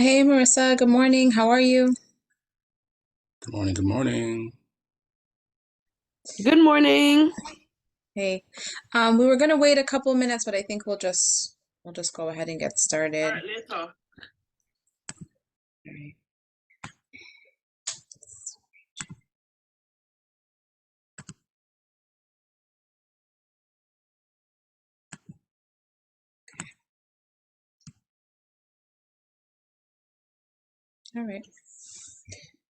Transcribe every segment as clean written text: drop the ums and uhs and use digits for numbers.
Hey Marissa, good morning. How are you? Good morning. Good morning. Good morning. Hey, we were gonna wait a couple minutes, but I think we'll just go ahead and get started. Start later. All right. All right.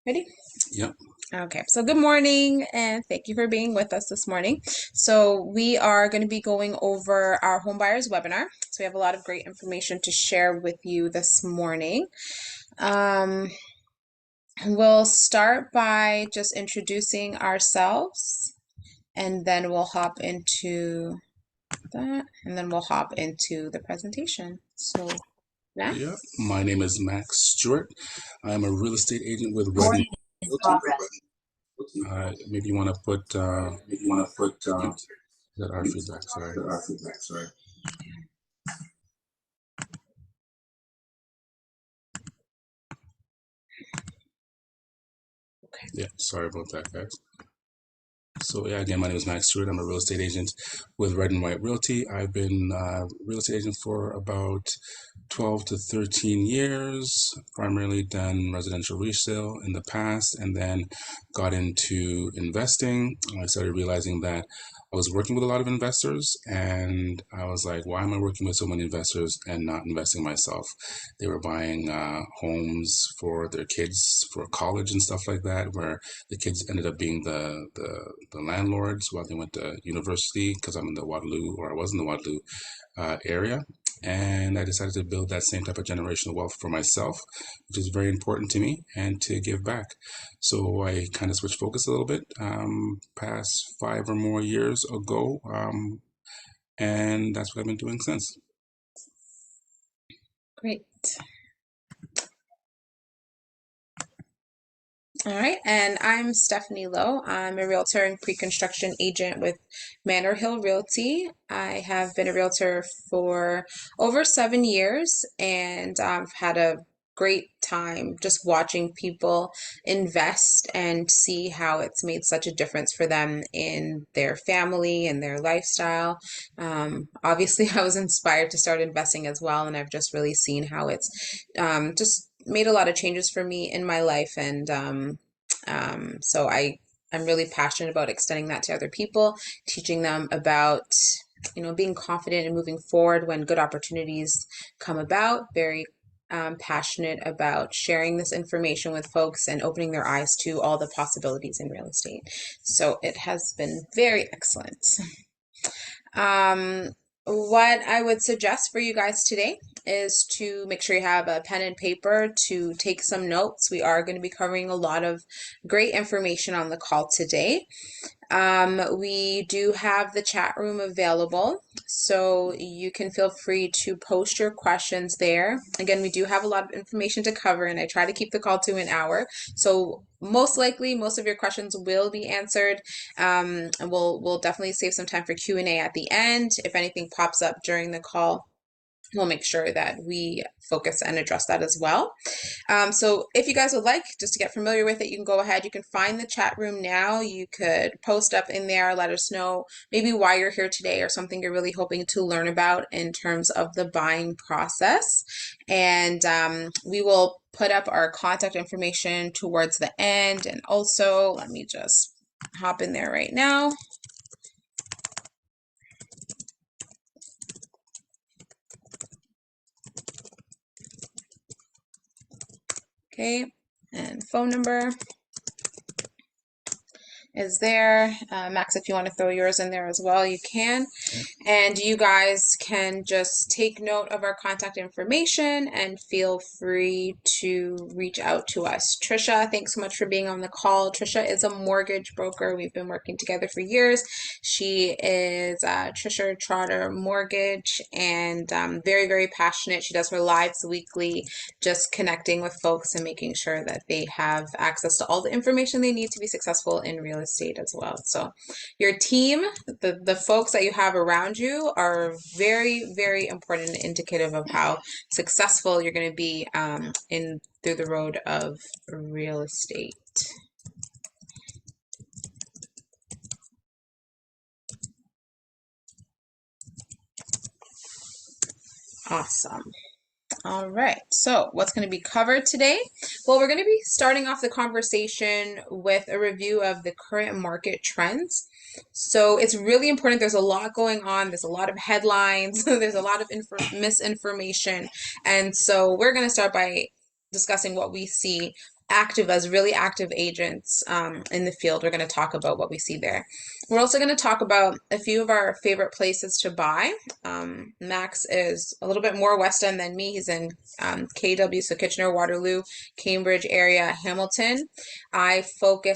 Ready? Yep. Okay. So good morning, and thank you for being with us this morning. So we are going to be going over our home buyers webinar. So we have a lot of great information to share with you this morning. Um, we'll start by just introducing ourselves, and then we'll hop into that, and then we'll hop into the presentation. So, Yep. Max? My name is Max Stewart. I'm a real estate agent with Redden Recording in Realty. progress. Maybe you want to put Maybe you want to put mute. Is that our feedback? Sorry. our feedback. Sorry. Yeah. Sorry about that, guys. So yeah, again, my name is Max Stewart. I'm a real estate agent with Red and White Realty. I've been a real estate agent for about 12 to 13 years, primarily done residential resale in the past, and then got into investing. I started realizing that I was working with a lot of investors, and I was like, why am I working with so many investors and not investing myself? They were buying homes for their kids for college and stuff like that, where the kids ended up being the landlords while they went to university, because I'm in the Waterloo, or I was in the Waterloo area. And I decided to build that same type of generational wealth for myself, which is very important to me, and to give back. So I kind of switched focus a little bit past 5 or more years ago. And that's what I've been doing since. Great. All right, and I'm Stephanie Lowe. I'm a realtor and pre-construction agent with Manor Realty. I have been a realtor for over 7 years, and I've had a great time just watching people invest and see how it's made such a difference for them in their family and their lifestyle. Obviously, I was inspired to start investing as well, and I've just really seen how it's just made a lot of changes for me in my life, and so I'm really passionate about extending that to other people, teaching them about being confident and moving forward when good opportunities come about. Very passionate about sharing this information with folks and opening their eyes to all the possibilities in real estate. So it has been very excellent. Um, what I would suggest for you guys today is to make sure you have a pen and paper to take some notes. We are going to be covering a lot of great information on the call today. We do have the chat room available, so you can feel free to post your questions there. Again, we do have a lot of information to cover, and I try to keep the call to an hour. So most likely, most of your questions will be answered, and we'll definitely save some time for Q&A at the end. If anything pops up during the call, we'll make sure that we focus and address that as well. So if you guys would like, just to get familiar with it, you can go ahead. You can find the chat room now. You could post up in there, let us know maybe why you're here today or something you're really hoping to learn about in terms of the buying process. And we will put up our contact information towards the end. And also, let me just hop in there right now. Okay, and phone number is there. Max, if you want to throw yours in there as well, you can. And you guys can just take note of our contact information and feel free to reach out to us. Trisha, thanks so much for being on the call. Trisha is a mortgage broker. We've been working together for years. She is Trisha Trotter Mortgage, and very, very passionate. She does her lives weekly, just connecting with folks and making sure that they have access to all the information they need to be successful in real estate. estate as well. So your team, the folks that you have around you are very, very important and indicative of how successful you're going to be in through the road of real estate. Awesome. All right, so what's going to be covered today? Well, we're going to be starting off the conversation with a review of the current market trends. So it's really important. There's a lot going on. There's a lot of headlines. There's a lot of misinformation. And so we're going to start by discussing what we see as really active agents in the field. We're going to talk about what we see there. We're also going to talk about a few of our favorite places to buy. Max is a little bit more West End than me. He's in KW, so Kitchener, Waterloo, Cambridge area, Hamilton. I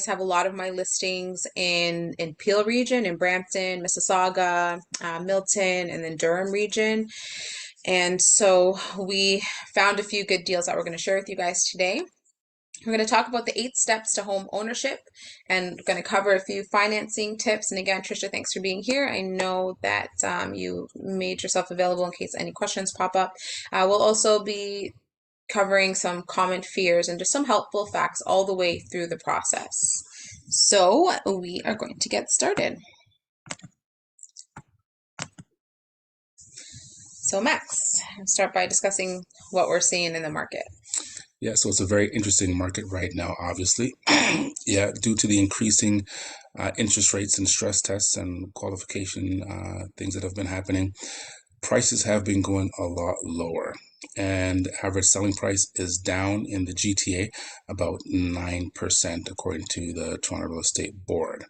have a lot of my listings in Peel region, in Brampton, Mississauga, Milton, and then Durham region. And so we found a few good deals that we're going to share with you guys today. We're going to talk about the 8 steps to home ownership and going to cover a few financing tips. And again, Trisha, thanks for being here. I know that you made yourself available in case any questions pop up. We'll also be covering some common fears and just some helpful facts all the way through the process. So we are going to get started. So Max, start by discussing what we're seeing in the market. Yeah, so it's a very interesting market right now, obviously. Yeah, due to the increasing interest rates and stress tests and qualification things that have been happening, prices have been going a lot lower. And average selling price is down in the GTA about 9%, according to the Toronto Real Estate Board.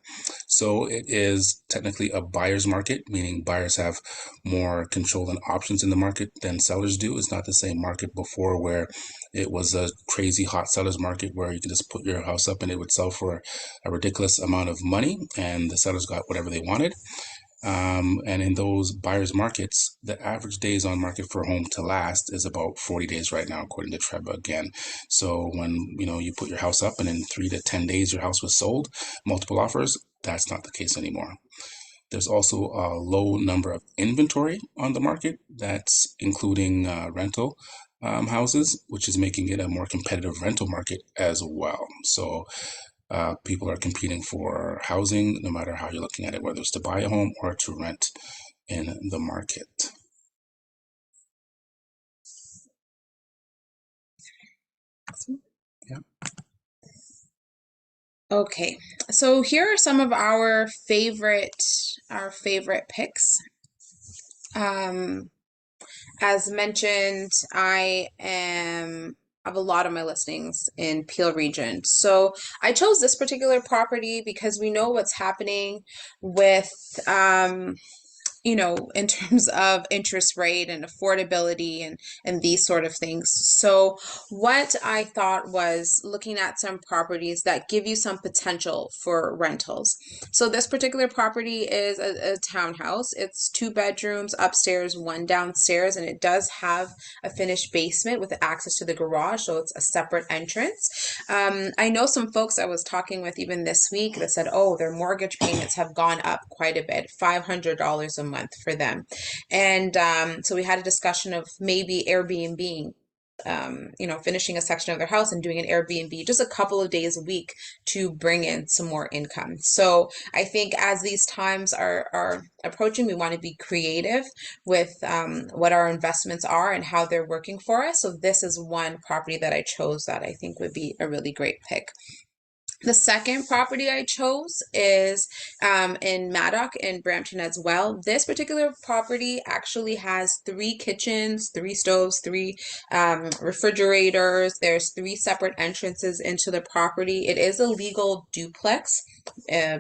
So it is technically a buyer's market, meaning buyers have more control and options in the market than sellers do. It's not the same market before where it was a crazy hot seller's market where you could just put your house up and it would sell for a ridiculous amount of money and the sellers got whatever they wanted. And in those buyers markets, the average days on market for a home to last is about 40 days right now, according to Treba again. So when you put your house up and in 3 to 10 days your house was sold, multiple offers, that's not the case anymore. There's also a low number of inventory on the market. That's including rental houses, which is making it a more competitive rental market as well. So people are competing for housing, no matter how you're looking at it, whether it's to buy a home or to rent in the market. Yeah. Okay, so here are some of our favorite picks. As mentioned, I have a lot of my listings in Peel region. So I chose this particular property because we know what's happening with in terms of interest rate and affordability and these sort of things. So what I thought was looking at some properties that give you some potential for rentals. So this particular property is a townhouse. It's 2 bedrooms upstairs, 1 downstairs, and it does have a finished basement with access to the garage, so it's a separate entrance. I know some folks I was talking with even this week that said, oh, their mortgage payments have gone up quite a bit, $500 a month for them. And so we had a discussion of maybe Airbnb, finishing a section of their house and doing an Airbnb just a couple of days a week to bring in some more income. So I think as these times are approaching, we want to be creative with what our investments are and how they're working for us. So this is one property that I chose that I think would be a really great pick. The second property I chose is in Maddock in Brampton as well. This particular property actually has 3 kitchens, 3 stoves, 3 refrigerators. There's 3 separate entrances into the property. It is a legal duplex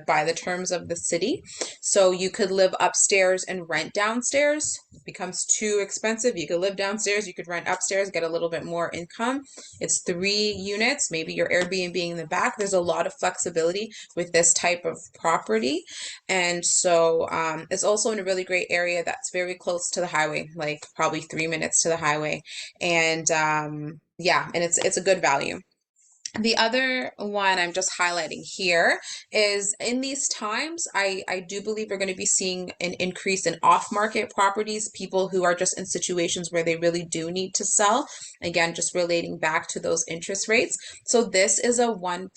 by the terms of the city. So you could live upstairs and rent downstairs. It becomes too expensive. You could live downstairs, you could rent upstairs, get a little bit more income. It's 3 units, maybe your Airbnb in the back. There's a lot of flexibility with this type of property. And so it's also in a really great area that's very close to the highway, like probably 3 minutes to the highway. And and it's a good value. The other one I'm just highlighting here is in these times, I do believe we're going to be seeing an increase in off-market properties, people who are just in situations where they really do need to sell. Again, just relating back to those interest rates. So this is a 1+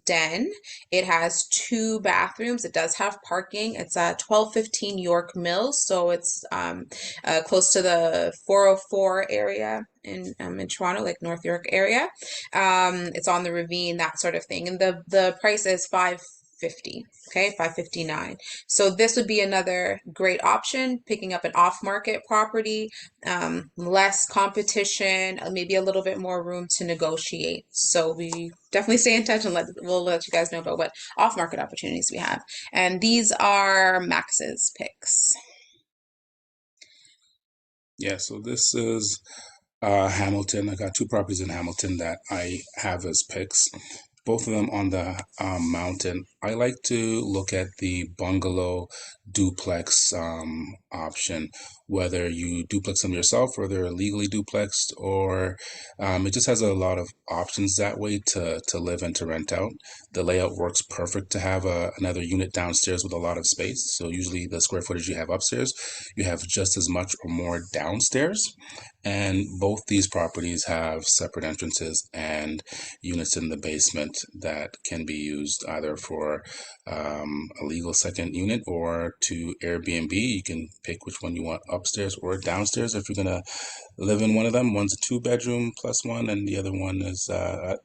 den. It has 2 bathrooms. It does have parking. It's at 1215 York Mills, so it's close to the 404 area in Toronto, like North York area. It's on the ravine, that sort of thing. And the price is 550, okay, 559. So this would be another great option, picking up an off-market property, less competition, maybe a little bit more room to negotiate. So we definitely stay in touch and we'll let you guys know about what off-market opportunities we have. And these are Max's picks. Yeah, so this is Hamilton. I got 2 properties in Hamilton that I have as picks. Both of them on the mountain. I like to look at the bungalow duplex option, whether you duplex them yourself or they're legally duplexed, or it just has a lot of options that way to live and to rent out. The layout works perfect to have another unit downstairs with a lot of space. So usually the square footage you have upstairs, you have just as much or more downstairs. And both these properties have separate entrances and units in the basement that can be used either for a legal second unit or to Airbnb. You can pick which one you want, upstairs or downstairs, if you're going to live in one of them. One's a 2-bedroom plus one, and the other one is, I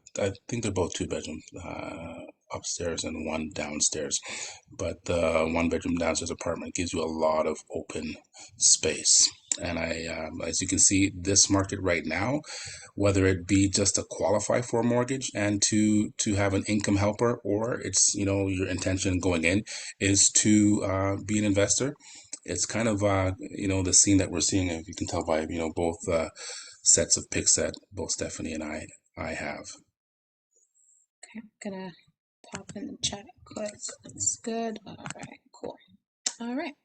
think they're both 2-bedroom upstairs and one downstairs. But the 1-bedroom downstairs apartment gives you a lot of open space. And as you can see, this market right now, whether it be just to qualify for a mortgage and to have an income helper, or it's, your intention going in is to be an investor, it's kind of the scene that we're seeing. If you can tell by both sets of picks that both Stephanie and I have. Okay, I'm gonna pop in the chat quick. That's good. All right, cool. All right.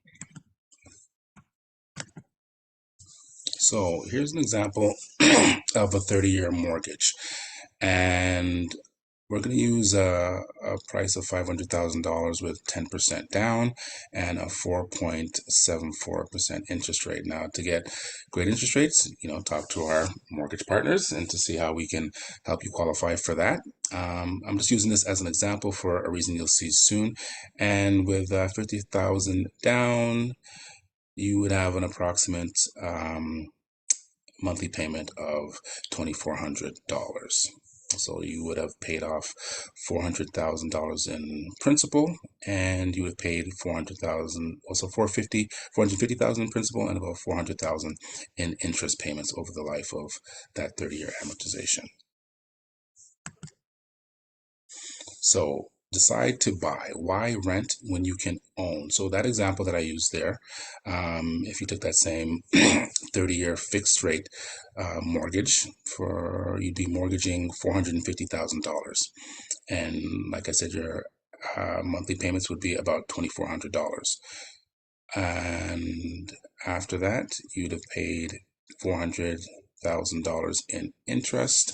So here's an example of a 30-year mortgage, and we're going to use a price of $500,000 with 10% down and a 4.74% interest rate. Now, to get great interest rates, talk to our mortgage partners and to see how we can help you qualify for that. I'm just using this as an example for a reason you'll see soon. And with 50,000 down, you would have an approximate monthly payment of $2,400. So you would have paid off $400,000 in principal, and you would have paid $450,000 in principal, and about $400,000 in interest payments over the life of that 30-year amortization. So decide to buy. Why rent when you can own? So that example that I used there, if you took that same 30-year fixed rate mortgage, you'd be mortgaging $450,000, and like I said, your monthly payments would be about $2,400, and after that you'd have paid $400,000 in interest.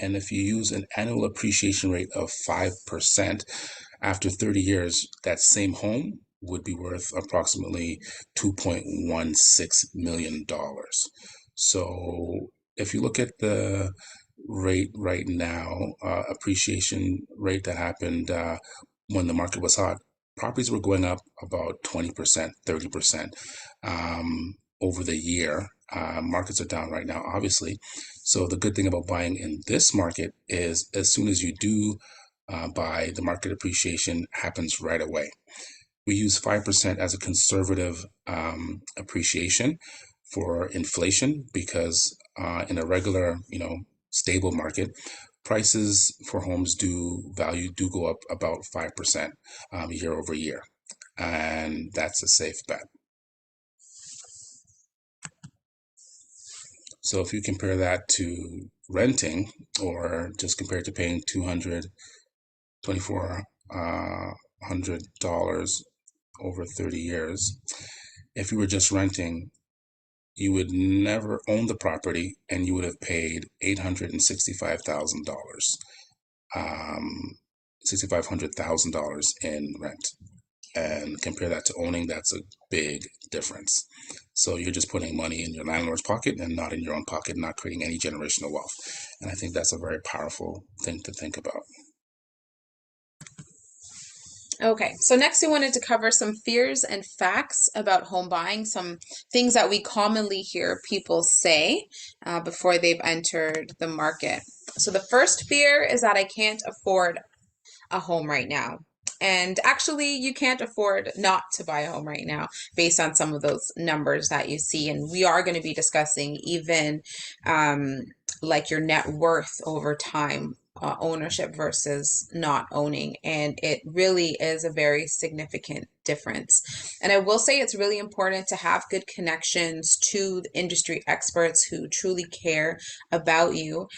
And if you use an annual appreciation rate of 5%, after 30 years, that same home would be worth approximately $2.16 million. So if you look at the rate right now, appreciation rate that happened when the market was hot, properties were going up about 20%, 30% over the year. Markets are down right now, obviously. So the good thing about buying in this market is as soon as you do buy, the market appreciation happens right away. We use 5% as a conservative appreciation for inflation because in a regular, stable market, prices for homes do go up about 5% year over year. And that's a safe bet. So if you compare that to renting, or just compare it to paying $2,400 over 30 years, if you were just renting, you would never own the property and you would have paid $865,000, $6,500,000 in rent. And compare that to owning, that's a big difference. So you're just putting money in your landlord's pocket and not in your own pocket, not creating any generational wealth. And I think that's a very powerful thing to think about. Okay, so next we wanted to cover some fears and facts about home buying, some things that we commonly hear people say before they've entered the market. So the first fear is that I can't afford a home right now. And actually, you can't afford not to buy a home right now based on some of those numbers that you see. And we are going to be discussing even like your net worth over time, ownership versus not owning. And it really is a very significant difference. And I will say it's really important to have good connections to the industry experts who truly care about you.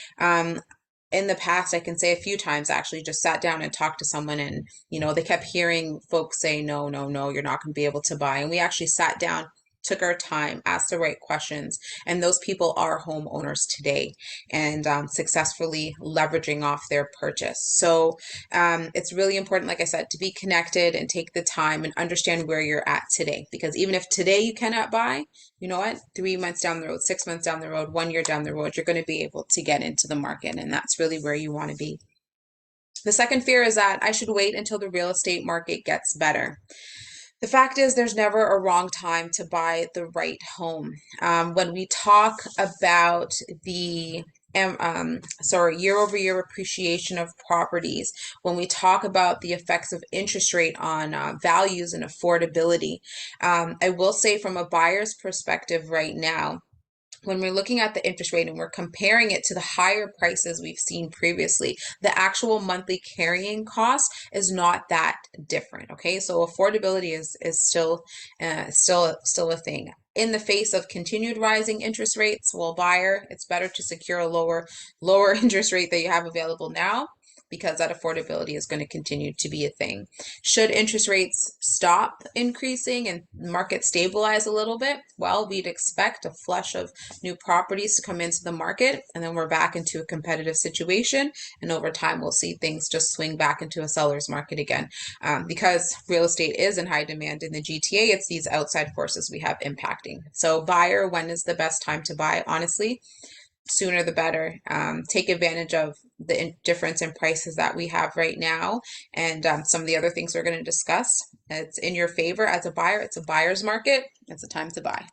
In the past, I can say a few times, actually just sat down and talked to someone, and they kept hearing folks say no, no, no, you're not going to be able to buy. And we actually sat down, took our time, asked the right questions, and those people are homeowners today and successfully leveraging off their purchase. So it's really important, like I said, to be connected and take the time and understand where you're at today, because even if today you cannot buy, you know what, 3 months down the road, 6 months down the road, 1 year down the road, you're going to be able to get into the market, and that's really where you want to be. The second fear is that I should wait until the real estate market gets better. The fact is, there's never a wrong time to buy the right home. When we talk about the year-over-year appreciation of properties, when we talk about the effects of interest rate on values and affordability, I will say from a buyer's perspective right now, when we're looking at the interest rate and we're comparing it to the higher prices we've seen previously, the actual monthly carrying cost is not that different. Okay, so affordability is still a thing. In the face of continued rising interest rates, well, buyer, it's better to secure a lower interest rate that you have available now, because that affordability is going to continue to be a thing. Should interest rates stop increasing and market stabilize a little bit, well, we'd expect a flush of new properties to come into the market, and then we're back into a competitive situation. And over time, we'll see things just swing back into a seller's market again. Because real estate is in high demand in the GTA, it's these outside forces we have impacting. So buyer, when is the best time to buy? Honestly, sooner the better. Take advantage of the difference in prices that we have right now, and some of the other things we're going to discuss. It's in your favor as a buyer. It's a buyer's market. It's a time to buy.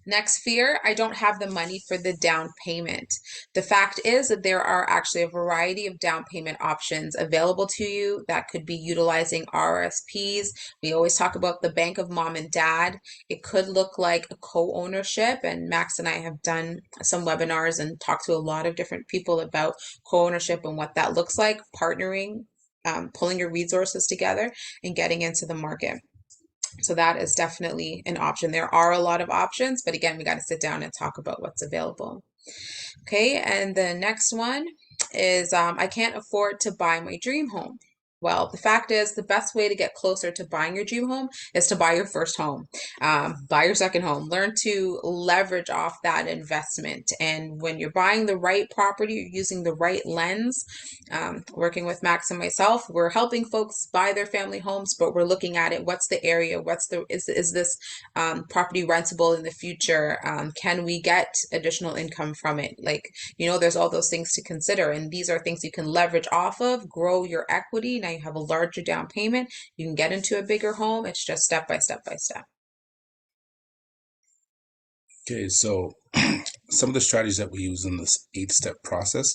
Next fear, I don't have the money for the down payment. The fact is that there are actually a variety of down payment options available to you that could be utilizing RSPs. We always talk about the bank of mom and dad. It could look like a co-ownership, and Max and I have done some webinars and talked to a lot of different people about co-ownership and what that looks like, partnering, pulling your resources together and getting into the market. So that is definitely an option. There are a lot of options, but again, we got to sit down and talk about what's available. Okay, and the next one is I can't afford to buy my dream home. Well, the fact is, the best way to get closer to buying your dream home is to buy your first home, buy your second home. Learn to leverage off that investment. And when you're buying the right property, you're using the right lens. Working with Max and myself, we're helping folks buy their family homes, but we're looking at it. What's the area? Is this property rentable in the future? Can we get additional income from it? There's all those things to consider, and these are things you can leverage off of, grow your equity. Now you have a larger down payment. You can get into a bigger home. It's just step by step by step. Okay, so some of the strategies that we use in this 8-step process: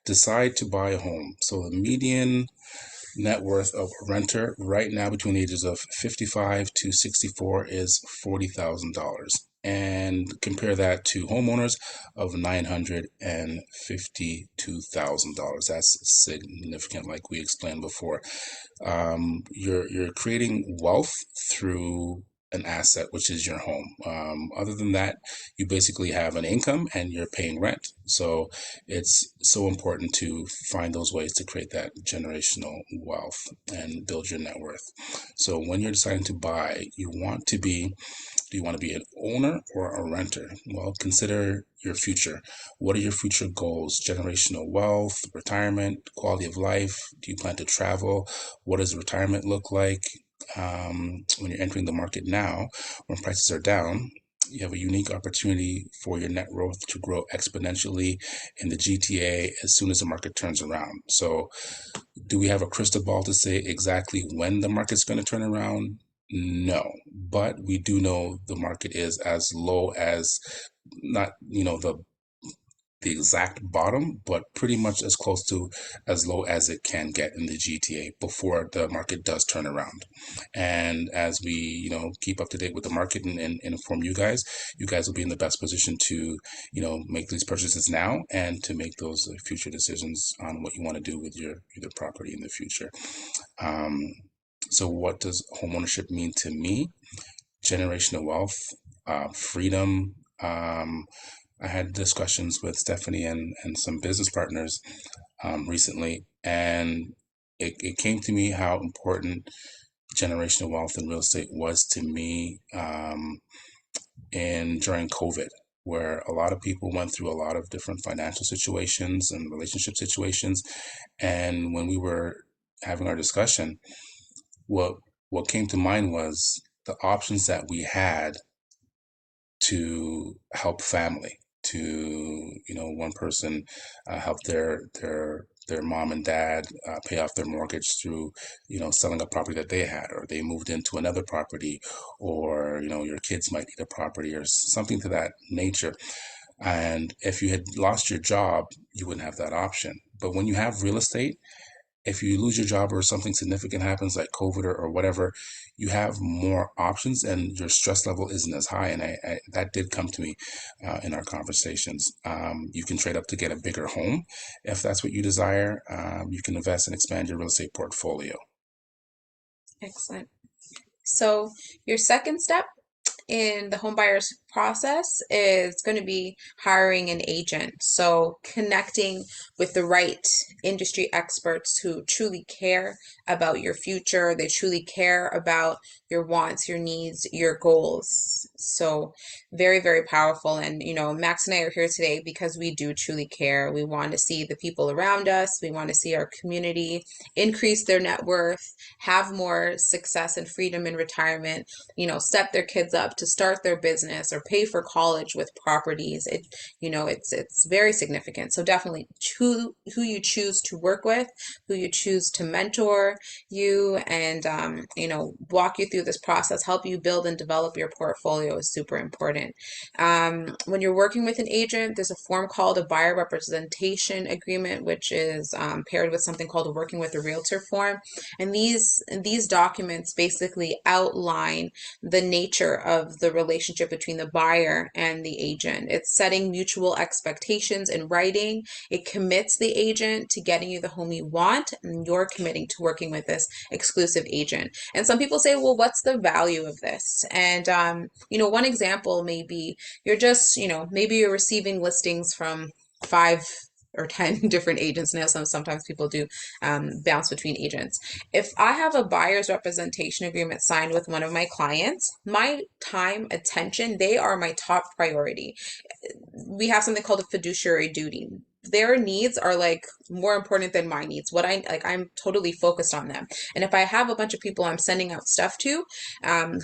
decide to buy a home. So the median net worth of a renter right now between the ages of 55 to 64 is $40,000. And compare that to homeowners of $952,000. That's significant, like we explained before. You're creating wealth through an asset, which is your home. Other than that, you basically have an income and you're paying rent. So it's so important to find those ways to create that generational wealth and build your net worth. So when you're deciding to buy, you want to be Do you want to be an owner or a renter? Well, consider your future. What are your future goals? Generational wealth, retirement, quality of life? Do you plan to travel? What does retirement look like? When you're entering the market now, when prices are down, you have a unique opportunity for your net worth to grow exponentially in the GTA as soon as the market turns around. So, do we have a crystal ball to say exactly when the market's going to turn around? No, but we do know the market is as low as, not, the exact bottom, but pretty much as close to as low as it can get in the GTA before the market does turn around. And as we, keep up to date with the market and inform you guys will be in the best position to, make these purchases now and to make those future decisions on what you want to do with your property in the future. So what does homeownership mean to me? Generational wealth, freedom. I had discussions with Stephanie and some business partners recently, and it came to me how important generational wealth in real estate was to me during COVID, where a lot of people went through a lot of different financial situations and relationship situations. And when we were having our discussion, what came to mind was the options that we had to help family. To one person help their mom and dad pay off their mortgage through selling a property that they had, or they moved into another property, or your kids might need a property or something to that nature. And if you had lost your job, you wouldn't have that option. But when you have real estate, if you lose your job or something significant happens like COVID or whatever, you have more options and your stress level isn't as high. And that did come to me in our conversations. You can trade up to get a bigger home if that's what you desire. You can invest and expand your real estate portfolio. Excellent. So your second step in the home buyer's process is going to be hiring an agent. So connecting with the right industry experts who truly care about your future. They truly care about your wants, your needs, your goals. So very, very powerful. And, Max and I are here today because we do truly care. We want to see the people around us. We want to see our community increase their net worth, have more success and freedom in retirement, set their kids up to start their business or pay for college with properties. It's very significant. So definitely who you choose to work with, who you choose to mentor you, and walk you through this process, help you build and develop your portfolio is super important. When you're working with an agent, there's a form called a buyer representation agreement, which is paired with something called a working with a realtor form. And these documents basically outline the nature of the relationship between the buyer and the agent. It's setting mutual expectations in writing. It commits the agent to getting you the home you want, and you're committing to working with this exclusive agent. And some people say, well, what's the value of this? And, one example may be maybe you're receiving listings from 5 or 10 different agents. Now, sometimes people do bounce between agents. If I have a buyer's representation agreement signed with one of my clients, my time, attention, they are my top priority. We have something called a fiduciary duty. Their needs are more important than my needs. I'm totally focused on them. And if I have a bunch of people I'm sending out stuff to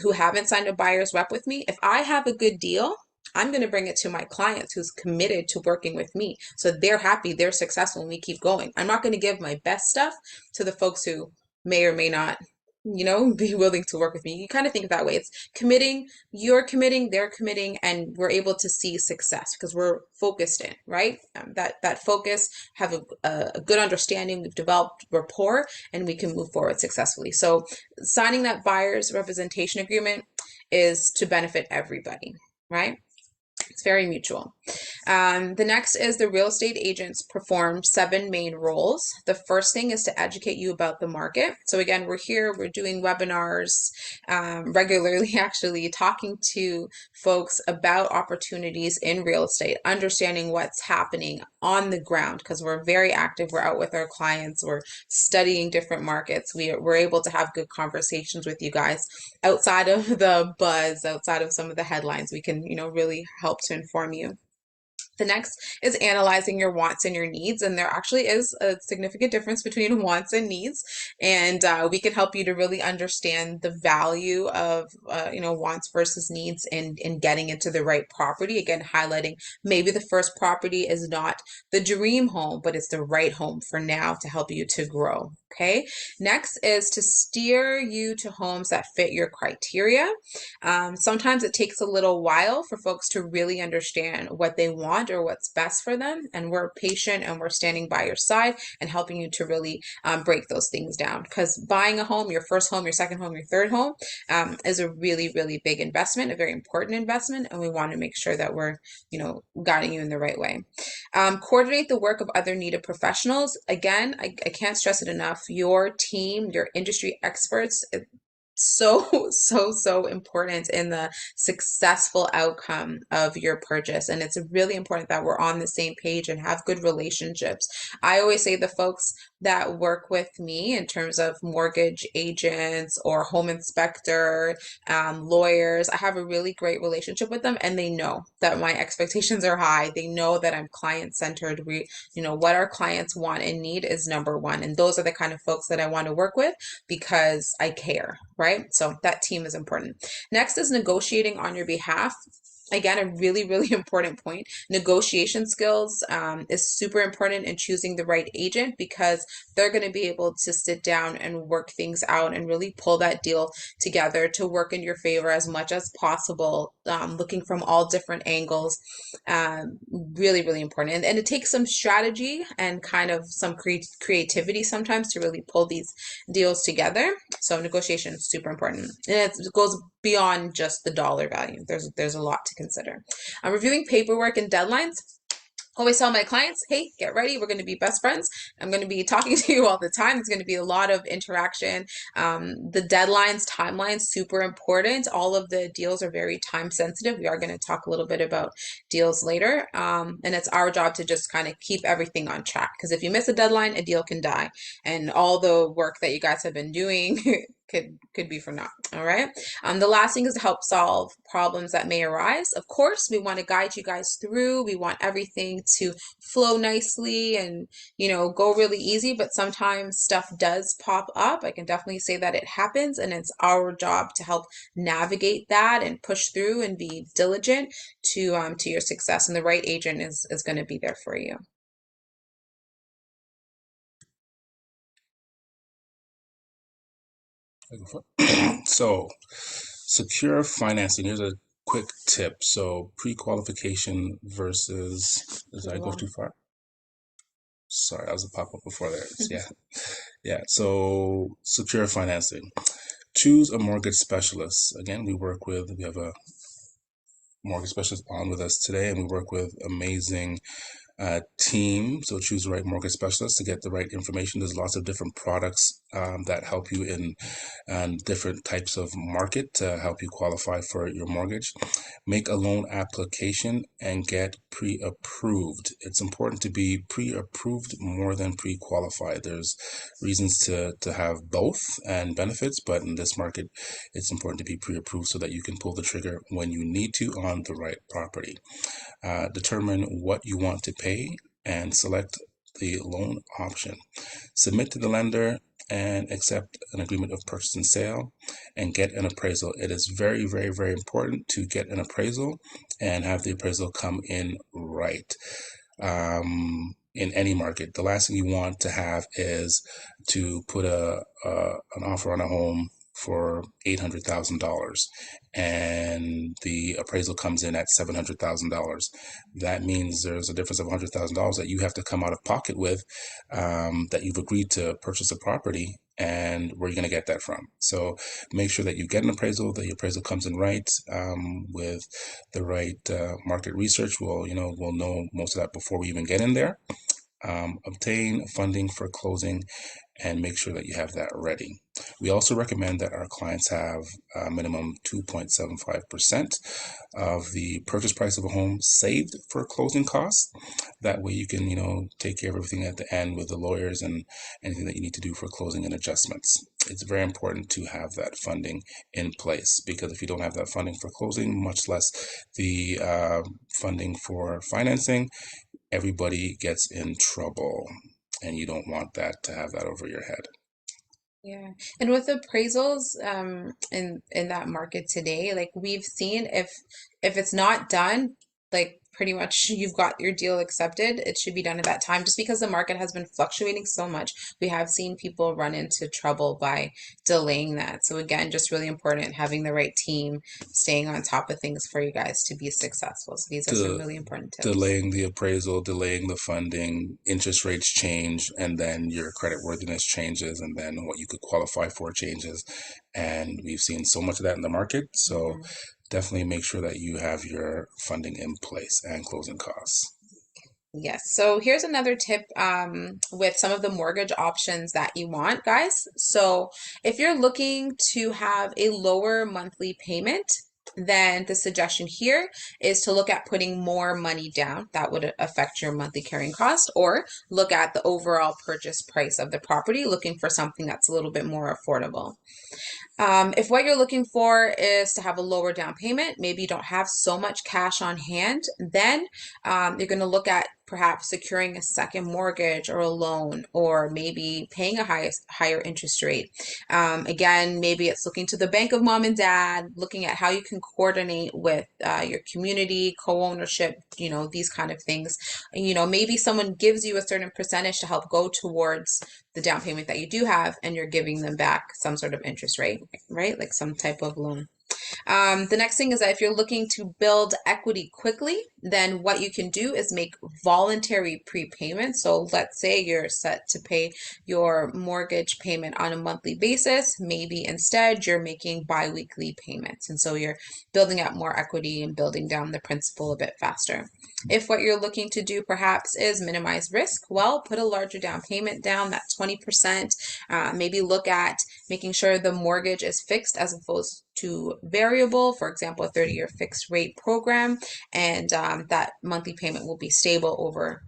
who haven't signed a buyer's rep with me, if I have a good deal, I'm going to bring it to my clients who's committed to working with me. So they're happy, they're successful, and we keep going. I'm not going to give my best stuff to the folks who may or may not, be willing to work with me. You kind of think of that way. It's committing, you're committing, they're committing, and we're able to see success because we're focused in, right? That focus, have a good understanding, we've developed rapport, and we can move forward successfully. So signing that buyer's representation agreement is to benefit everybody, right? It's very mutual. The next is the real estate agents perform 7 main roles. The first thing is to educate you about the market. So again, we're here, we're doing webinars regularly, actually talking to folks about opportunities in real estate, understanding what's happening on the ground, because we're very active. We're out with our clients, we're studying different markets. We're able to have good conversations with you guys outside of the buzz, outside of some of the headlines. We can, really help to inform you. The next is analyzing your wants and your needs. And there actually is a significant difference between wants and needs. And we can help you to really understand the value of, wants versus needs in getting into the right property. Again, highlighting maybe the first property is not the dream home, but it's the right home for now to help you to grow. Okay. Next is to steer you to homes that fit your criteria. Sometimes it takes a little while for folks to really understand what they want or what's best for them. And we're patient and we're standing by your side and helping you to really break those things down. Because buying a home, your first home, your second home, your third home, is a really, really big investment, a very important investment. And we want to make sure that we're, guiding you in the right way. Coordinate the work of other needed professionals. Again, I can't stress it enough. Your team, your industry experts, so important in the successful outcome of your purchase. And it's really important that we're on the same page and have good relationships. I always say the folks that work with me in terms of mortgage agents or home inspector, lawyers, I have a really great relationship with them, and they know that my expectations are high. They know that I'm client-centered. What our clients want and need is number one. And those are the kind of folks that I want to work with because I care, right? So that team is important. Next is negotiating on your behalf. Again, a really, really important point. Negotiation skills is super important in choosing the right agent because they're going to be able to sit down and work things out and really pull that deal together to work in your favor as much as possible, looking from all different angles. Really, really important. And it takes some strategy and kind of some creativity sometimes to really pull these deals together. So negotiation is super important. And it goes beyond just the dollar value. There's a lot to consider. Reviewing paperwork and deadlines. Always tell my clients, hey, get ready. We're going to be best friends. I'm going to be talking to you all the time. It's going to be a lot of interaction. The deadlines, timelines, super important. All of the deals are very time sensitive. We are going to talk a little bit about deals later. And it's our job to just kind of keep everything on track. Because if you miss a deadline, a deal can die. And all the work that you guys have been doing could be for naught. All right. The last thing is to help solve problems that may arise. Of course, we want to guide you guys through. We want everything to flow nicely and, go really easy, but sometimes stuff does pop up. I can definitely say that it happens, and it's our job to help navigate that and push through and be diligent to your success. And the right agent is going to be there for you. So, secure financing. Here's a quick tip. So, pre-qualification versus, did I go too far? Sorry, that was a pop-up before there. Yeah. So, secure financing. Choose a mortgage specialist. Again, we have a mortgage specialist on with us today, and we work with amazing team. So choose the right mortgage specialist to get the right information. There's lots of different products that help you in different types of market to help you qualify for your mortgage. Make a loan application and get pre-approved. It's important to be pre-approved more than pre-qualified. There's reasons to have both and benefits, but in this market, it's important to be pre-approved so that you can pull the trigger when you need to on the right property. Determine what you want to pay and select the loan option. Submit to the lender and accept an agreement of purchase and sale and get an appraisal. It is very, very, very important to get an appraisal and have the appraisal come in right. In any market, the last thing you want to have is to put an offer on a home for $800,000 and the appraisal comes in at $700,000. That means there's a difference of $100,000 that you have to come out of pocket with, that you've agreed to purchase a property, and where you're going to get that from. So make sure that you get an appraisal, that your appraisal comes in right, with the right market research. We'll know most of that before we even get in there. Obtain funding for closing and make sure that you have that ready. We also recommend that our clients have a minimum 2.75% of the purchase price of a home saved for closing costs. That way you can, take care of everything at the end with the lawyers and anything that you need to do for closing and adjustments. It's very important to have that funding in place, because if you don't have that funding for closing, much less the funding for financing, everybody gets in trouble, and you don't want that to have that over your head. Yeah. And with appraisals, in that market today, like we've seen if it's not done, like pretty much you've got your deal accepted, it should be done at that time. Just because the market has been fluctuating so much, we have seen people run into trouble by delaying that. So again, just really important having the right team, staying on top of things for you guys to be successful. So these are some really important tips. Delaying the appraisal, delaying the funding, interest rates change, and then your credit worthiness changes, and then what you could qualify for changes. And we've seen so much of that in the market. So definitely make sure that you have your funding in place and closing costs. Yes. So here's another tip with some of the mortgage options that you want, guys. So if you're looking to have a lower monthly payment, then the suggestion here is to look at putting more money down. That would affect your monthly carrying cost, or look at the overall purchase price of the property, looking for something that's a little bit more affordable. If what you're looking for is to have a lower down payment, maybe you don't have so much cash on hand, then you're going to look at perhaps securing a second mortgage or a loan, or maybe paying a higher interest rate. Again, maybe it's looking to the bank of mom and dad, looking at how you can coordinate with your community, co-ownership, these kind of things. Maybe someone gives you a certain percentage to help go towards the down payment that you do have, and you're giving them back some sort of interest rate, right? Like some type of loan. The next thing is that if you're looking to build equity quickly, then what you can do is make voluntary prepayments. So let's say you're set to pay your mortgage payment on a monthly basis. Maybe instead you're making bi-weekly payments. And so you're building up more equity and building down the principal a bit faster. If what you're looking to do perhaps is minimize risk, well, put a larger down payment down, that 20%. Maybe look at making sure the mortgage is fixed as opposed to variable, for example, a 30-year fixed rate program, and that monthly payment will be stable over,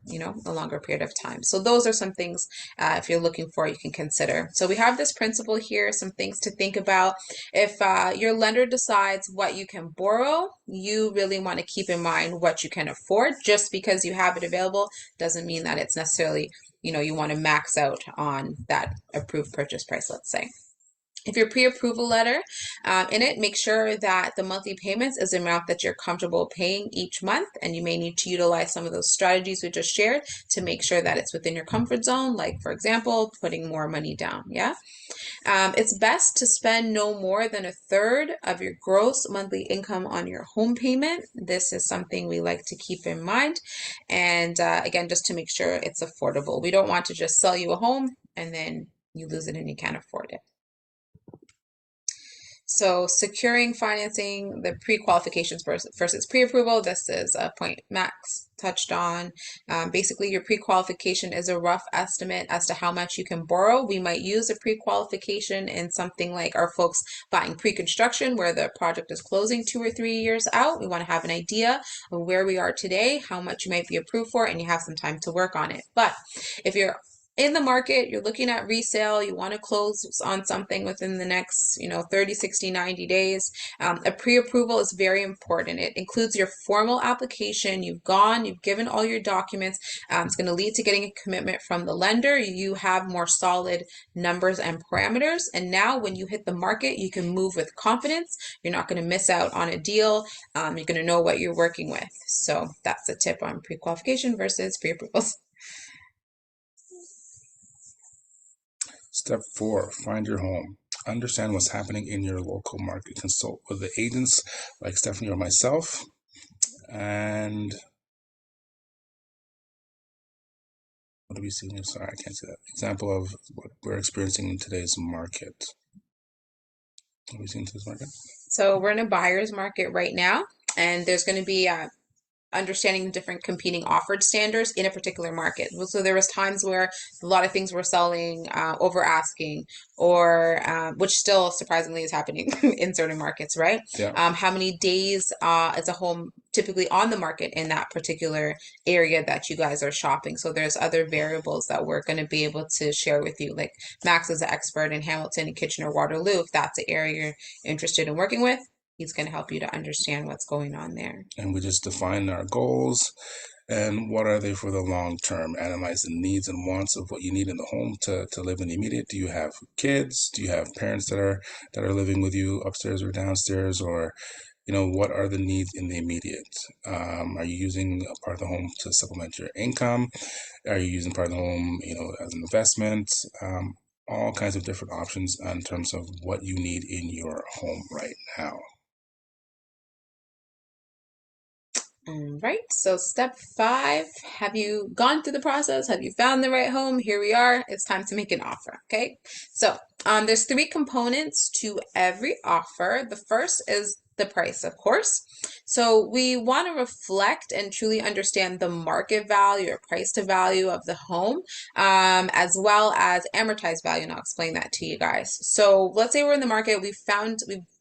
a longer period of time. So those are some things, if you're looking for, you can consider. So we have this principle here, some things to think about. If your lender decides what you can borrow, you really want to keep in mind what you can afford. Just because you have it available doesn't mean that it's necessarily, you want to max out on that approved purchase price, let's say. If your pre-approval letter, in it, make sure that the monthly payments is the amount that you're comfortable paying each month, and you may need to utilize some of those strategies we just shared to make sure that it's within your comfort zone, like, for example, putting more money down, yeah? It's best to spend no more than a third of your gross monthly income on your home payment. This is something we like to keep in mind, and again, just to make sure it's affordable. We don't want to just sell you a home and then you lose it and you can't afford it. So securing financing, the pre-qualifications versus pre-approval, this is a point Max touched on. Basically, your pre-qualification is a rough estimate as to how much you can borrow. We might use a pre-qualification in something like our folks buying pre-construction, where the project is closing 2 or 3 years out. We want to have an idea of where we are today, how much you might be approved for, and you have some time to work on it. But if you're in the market, you're looking at resale, you want to close on something within the next 30, 60, 90 days, a pre-approval is very important. It includes your formal application. You've given all your documents. It's going to lead to getting a commitment from the lender. You have more solid numbers and parameters, and now when you hit the market, you can move with confidence. You're not going to miss out on a deal. You're going to know what you're working with. So that's a tip on pre-qualification versus pre-approvals. Step 4, find your home. Understand what's happening in your local market. Consult with the agents like Stephanie or myself, and what do we see here? Sorry, I can't see that. Example of what we're experiencing in today's market. What do we see in today's market? So we're in a buyer's market right now, and there's going to be understanding the different competing offered standards in a particular market. So there was times where a lot of things were selling over asking, or which still surprisingly is happening in certain markets, right? Yeah. How many days is a home typically on the market in that particular area that you guys are shopping? So there's other variables that we're going to be able to share with you. Like Max is an expert in Hamilton and Kitchener Waterloo. If that's the area you're interested in working with, he's going to help you to understand what's going on there. And we just define our goals and what are they for the long term. Analyze the needs and wants of what you need in the home to live in the immediate. Do you have kids? Do you have parents that are living with you upstairs or downstairs? Or, what are the needs in the immediate? Are you using a part of the home to supplement your income? Are you using part of the home, as an investment? All kinds of different options in terms of what you need in your home right now. All right, so step 5, have you gone through the process? Have you found the right home? Here we are. It's time to make an offer, okay? So there's 3 components to every offer. The first is the price, of course. So we want to reflect and truly understand the market value or price to value of the home, as well as amortized value, and I'll explain that to you guys. So let's say we're in the market, we've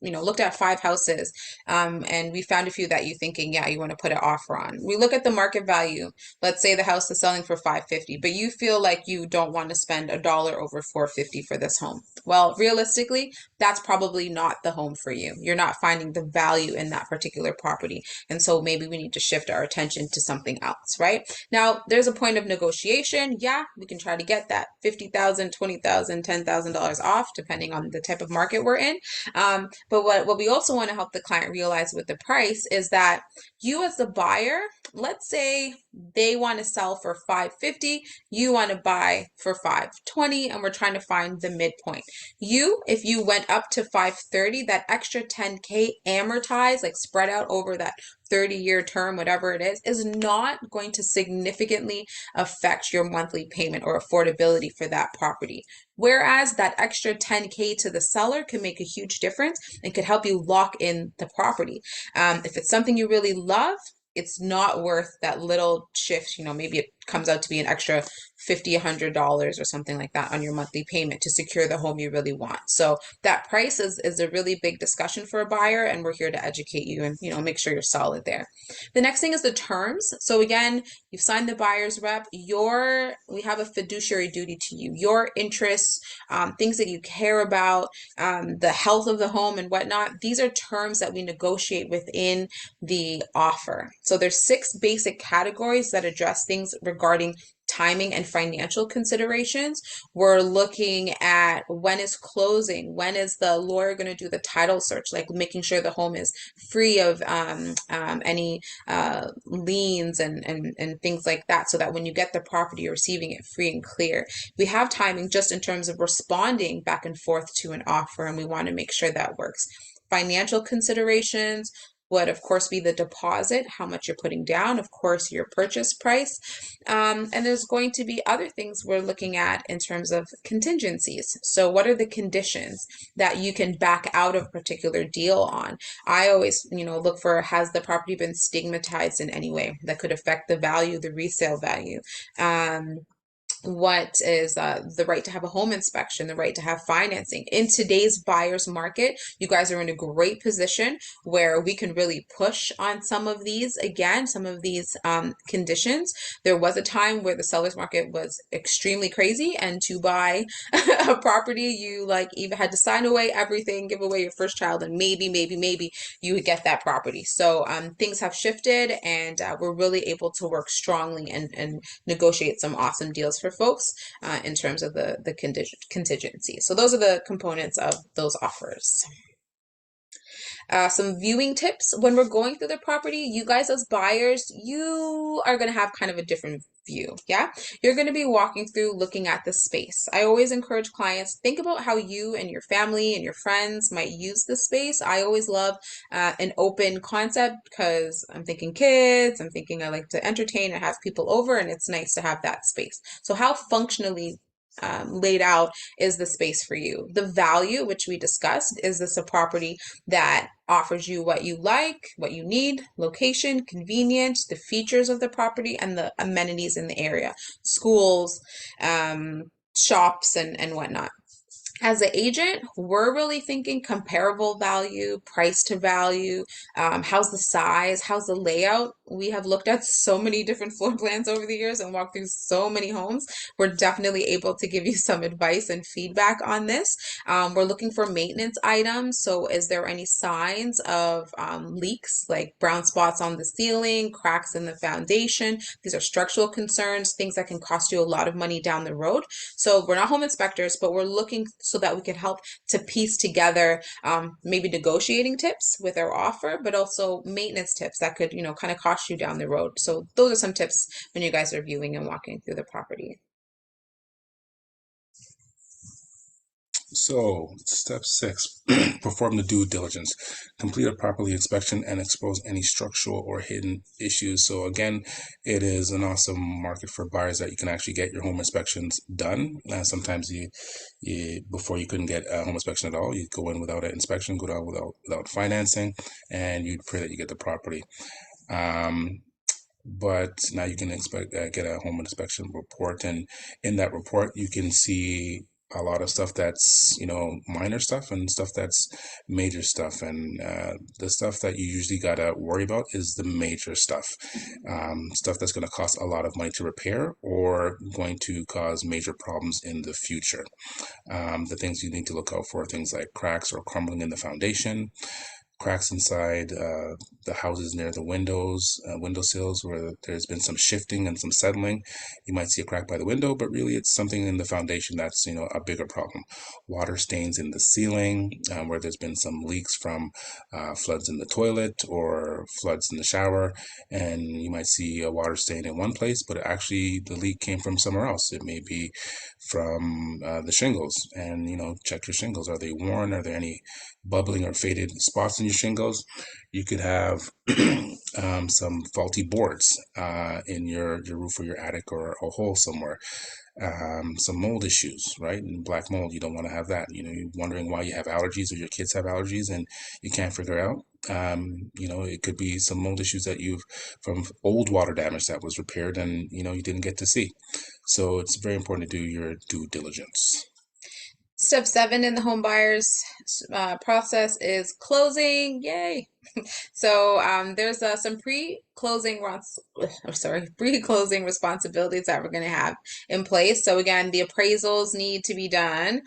looked at 5 houses, and we found a few that you're thinking, yeah, you want to put an offer on. We look at the market value. Let's say the house is selling for $550, but you feel like you don't want to spend $1 over $450 for this home. Well, realistically, that's probably not the home for you. You're not finding the value in that particular property. And so maybe we need to shift our attention to something else, right? Now, there's a point of negotiation. Yeah, we can try to get that $50,000, $20,000, $10,000 off, depending on the type of market we're in. But what we also want to help the client realize with the price is that you as the buyer, let's say they want to sell for $550, you want to buy for $520, and we're trying to find the midpoint. If you went up to $530, that extra $10K amortized, like spread out over that 30-year term, whatever it is not going to significantly affect your monthly payment or affordability for that property. Whereas that extra $10K to the seller can make a huge difference and could help you lock in the property. If it's something you really love, it's not worth that little shift. Maybe it comes out to be an extra $50, $100 or something like that on your monthly payment to secure the home you really want. So that price is a really big discussion for a buyer, and we're here to educate you and make sure you're solid there. The next thing is the terms. So again, you've signed the buyer's rep. We have a fiduciary duty to you. Your interests, things that you care about, the health of the home and whatnot. These are terms that we negotiate within the offer. So there's 6 basic categories that address things regarding timing and financial considerations. We're looking at when is closing, when is the lawyer going to do the title search, like making sure the home is free of any liens and things like that, so that when you get the property, you're receiving it free and clear. We have timing just in terms of responding back and forth to an offer, and we want to make sure that works. Financial considerations would, of course, be the deposit, how much you're putting down, of course, your purchase price. And there's going to be other things we're looking at in terms of contingencies. So what are the conditions that you can back out of a particular deal on? I always, look for, has the property been stigmatized in any way that could affect the value, the resale value? What is the right to have a home inspection, the right to have financing. In today's buyer's market, you guys are in a great position where we can really push on some of these conditions. There was a time where the seller's market was extremely crazy, and to buy a property, you even had to sign away everything, give away your first child, and maybe you would get that property. So things have shifted, and we're really able to work strongly and negotiate some awesome deals for folks in terms of the contingency. So those are the components of those offers. Some viewing tips. When we're going through the property, you guys as buyers, you are going to have kind of a different view. Yeah. You're going to be walking through looking at the space. I always encourage clients, think about how you and your family and your friends might use the space. I always love an open concept because I'm thinking kids, I'm thinking I like to entertain and have people over, and it's nice to have that space. So how functionally laid out is the space for you? The value, which we discussed, is this a property that offers you what you like, what you need, location, convenience, the features of the property, and the amenities in the area, schools, shops, and whatnot. As an agent, we're really thinking comparable value, price to value. How's the size? How's the layout? We have looked at so many different floor plans over the years and walked through so many homes. We're definitely able to give you some advice and feedback on this. We're looking for maintenance items. So is there any signs of leaks, like brown spots on the ceiling, cracks in the foundation? These are structural concerns, things that can cost you a lot of money down the road. So we're not home inspectors, but we're looking so that we can help to piece together maybe negotiating tips with our offer, but also maintenance tips that could, kind of cost you down the road. So those are some tips when you guys are viewing and walking through the property. So, step 6, perform the due diligence. Complete a property inspection and expose any structural or hidden issues. So again, it is an awesome market for buyers that you can actually get your home inspections done. Sometimes you before you couldn't get a home inspection at all. You'd go in without an inspection, go down without financing, and you'd pray that you get the property. But now you can get a home inspection report, and in that report you can see a lot of stuff that's minor stuff and stuff that's major stuff, and the stuff that you usually gotta worry about is the major stuff, stuff that's going to cost a lot of money to repair or going to cause major problems in the future. The things you need to look out for are things like cracks or crumbling in the foundation, cracks inside the houses near the windowsills where there's been some shifting and some settling. You might see a crack by the window, but really it's something in the foundation that's a bigger problem. Water stains in the ceiling where there's been some leaks from floods in the toilet or floods in the shower, and you might see a water stain in one place, but actually the leak came from somewhere else. It may be from the shingles, and check your shingles. Are they worn? Are there any bubbling or faded spots in your shingles? You could have some faulty boards in your roof or your attic, or a hole somewhere. Some mold issues, right? And black mold, you don't want to have that. You're wondering why you have allergies, or your kids have allergies and you can't figure out. It could be some mold issues that from old water damage that was repaired and you didn't get to see. So it's very important to do your due diligence. Step 7 in the home buyers process is closing. Yay! So there's some pre-closing responsibilities that we're going to have in place. So again, the appraisals need to be done.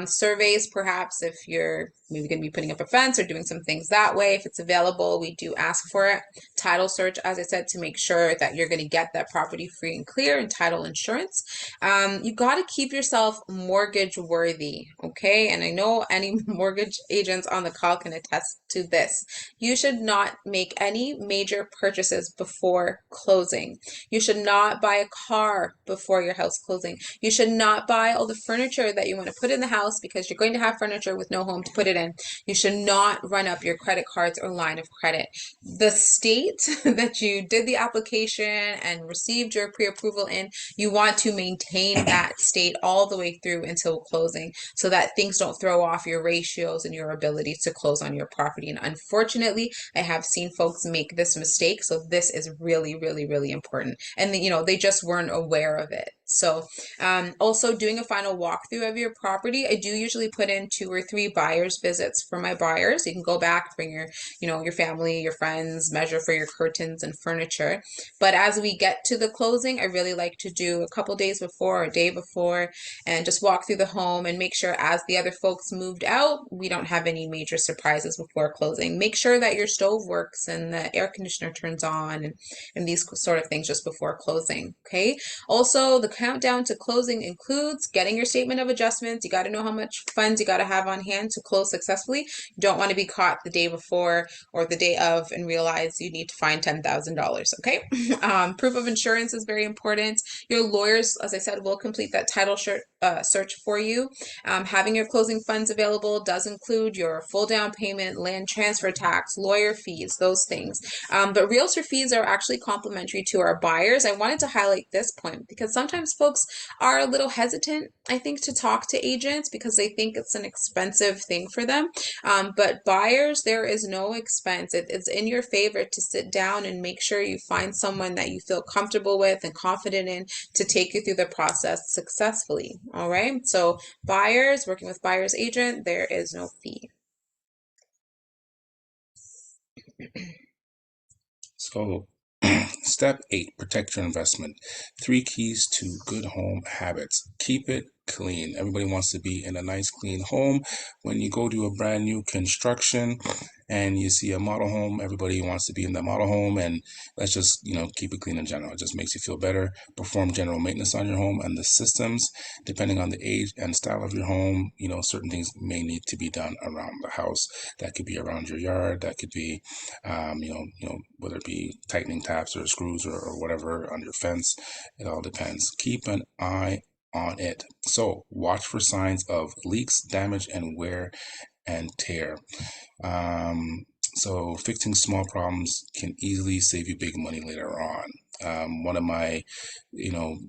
Surveys, perhaps if you're maybe going to be putting up a fence or doing some things that way, if it's available, we do ask for it. Title search, as I said, to make sure that you're going to get that property free and clear, and title insurance. You got to keep yourself mortgage worthy, okay? And I know any mortgage agents on the call can attest to this. You should not make any major purchases before closing. You should not buy a car before your house closing. You should not buy all the furniture that you want to put in the house because you're going to have furniture with no home to put it in. You should not run up your credit cards or line of credit. The state that you did the application and received your pre-approval in, you want to maintain that state all the way through until closing so that things don't throw off your ratios and your ability to close on your property. And unfortunately, I have seen folks make this mistake. So this is really, really, really important. And they just weren't aware of it. So also doing a final walkthrough of your property. I do usually put in 2 or 3 buyer's visits for my buyers. You can go back, bring your family, your friends, measure for your curtains and furniture. But as we get to the closing, I really like to do a couple days before, a day before, and just walk through the home and make sure as the other folks moved out, we don't have any major surprises before closing. Make sure that your stove works and the air conditioner turns on and these sort of things just before closing. Okay. Also, the countdown to closing includes getting your statement of adjustments. You got to know how much funds you got to have on hand to close successfully. You don't want to be caught the day before or the day of and realize you need to find $10,000. Okay. Proof of insurance is very important. Your lawyers, as I said, will complete that title search for you. Having your closing funds available does include your full down payment, land transfer tax, lawyer fees, those things. But realtor fees are actually complimentary to our buyers. I wanted to highlight this point because sometimes folks are a little hesitant, I think, to talk to agents because they think it's an expensive thing for them. But buyers, there is no expense. It's in your favor to sit down and make sure you find someone that you feel comfortable with and confident in to take you through the process successfully. All right. So buyers, working with buyer's agent, there is no fee. So, step 8, protect your investment. 3 keys to good home habits. Keep it clean. Everybody wants to be in a nice, clean home. When you go to a brand new construction and you see a model home, everybody wants to be in the model home, and let's just, keep it clean in general. It just makes you feel better. Perform general maintenance on your home and the systems. Depending on the age and style of your home, certain things may need to be done around the house. That could be around your yard. That could be, whether it be tightening taps or screws or whatever on your fence. It all depends. Keep an eye on it. So watch for signs of leaks, damage, and wear and tear. So fixing small problems can easily save you big money later on. One of my,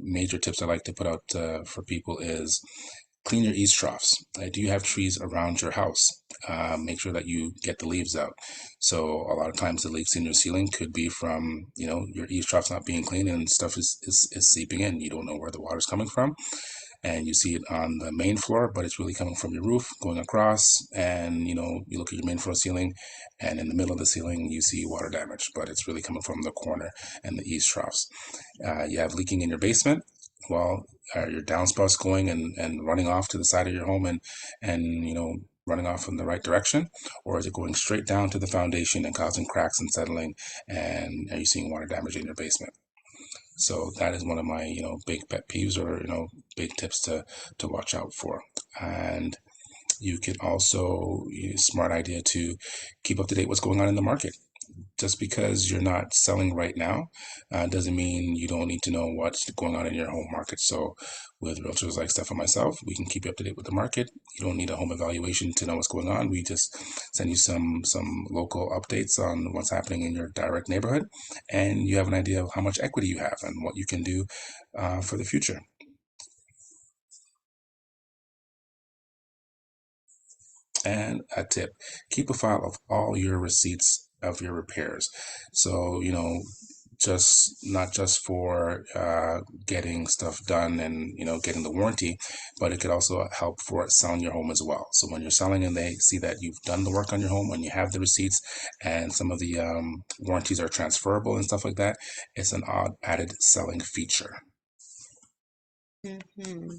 major tips I like to put out for people is clean your eaves troughs. Do you have trees around your house? Make sure that you get the leaves out. So a lot of times the leaks in your ceiling could be from, your eaves troughs not being clean and stuff is seeping in. You don't know where the water's coming from. And you see it on the main floor, but it's really coming from your roof, going across, and you look at your main floor ceiling, and in the middle of the ceiling you see water damage, but it's really coming from the corner and the eaves troughs. You have leaking in your basement. Well, are your downspouts going and running off to the side of your home and running off in the right direction, or is it going straight down to the foundation and causing cracks and settling, and are you seeing water damage in your basement? So that is one of my, big pet peeves or, big tips to watch out for. And you can also, smart idea to keep up to date what's going on in the market. Just because you're not selling right now doesn't mean you don't need to know what's going on in your home market. So with realtors like Steph and myself, we can keep you up to date with the market. You don't need a home evaluation to know what's going on. We just send you some local updates on what's happening in your direct neighborhood, and you have an idea of how much equity you have and what you can do for the future. And a tip, keep a file of all your receipts of your repairs. So, not just for getting stuff done and, getting the warranty, but it could also help for selling your home as well. So when you're selling and they see that you've done the work on your home, when you have the receipts and some of the warranties are transferable and stuff like that, it's an odd added selling feature. Mm-hmm.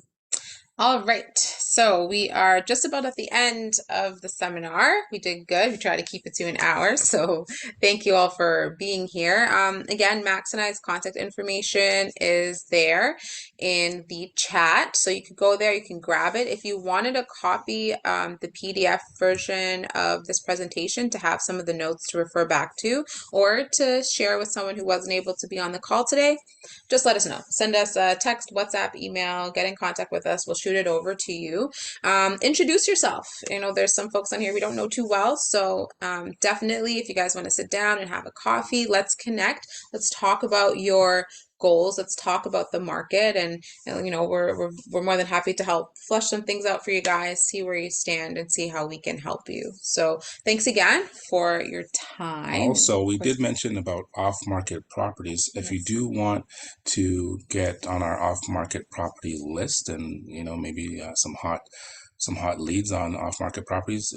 All right, so we are just about at the end of the seminar. We did good. We tried to keep it to an hour, so thank you all for being here. Again, Max and I's contact information is there in the chat, so you can go there, you can grab it. If you wanted a copy, the PDF version of this presentation to have some of the notes to refer back to, or to share with someone who wasn't able to be on the call today, just let us know. Send us a text, WhatsApp, email, get in contact with us. We'll shoot it over to you. Introduce yourself. There's some folks on here we don't know too well. So definitely, if you guys want to sit down and have a coffee, let's connect. Let's talk about your goals. Let's talk about the market, and we're more than happy to help flush some things out for you guys, see where you stand, and see how we can help you. So thanks again for your time. Also, we did mention about off-market properties. If you do want to get on our off-market property list and maybe some hot leads on off-market properties,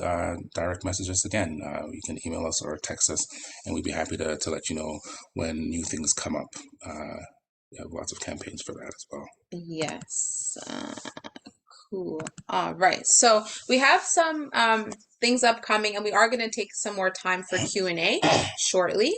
direct message us again. You can email us or text us, and we'd be happy to let you know when new things come up. We have lots of campaigns for that as well. Yes. Cool. All right. So we have some things upcoming, and we are going to take some more time for Q&A shortly.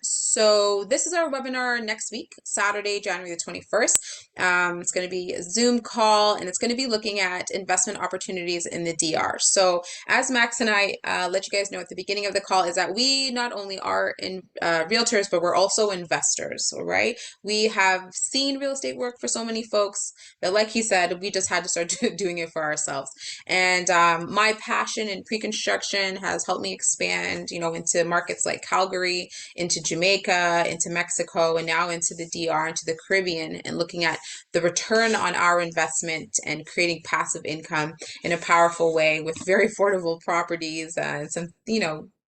So this is our webinar next week, Saturday, January the 21st. It's going to be a Zoom call, and it's going to be looking at investment opportunities in the DR. So as Max and I let you guys know at the beginning of the call, is that we not only are in realtors, but we're also investors, all right? We have seen real estate work for so many folks, but like he said, we just had to start doing it for ourselves. And my passion in pre-construction has helped me expand, into markets like Calgary, into Jamaica, into Mexico, and now into the DR, into the Caribbean, and looking at the return on our investment and creating passive income in a powerful way with very affordable properties and some,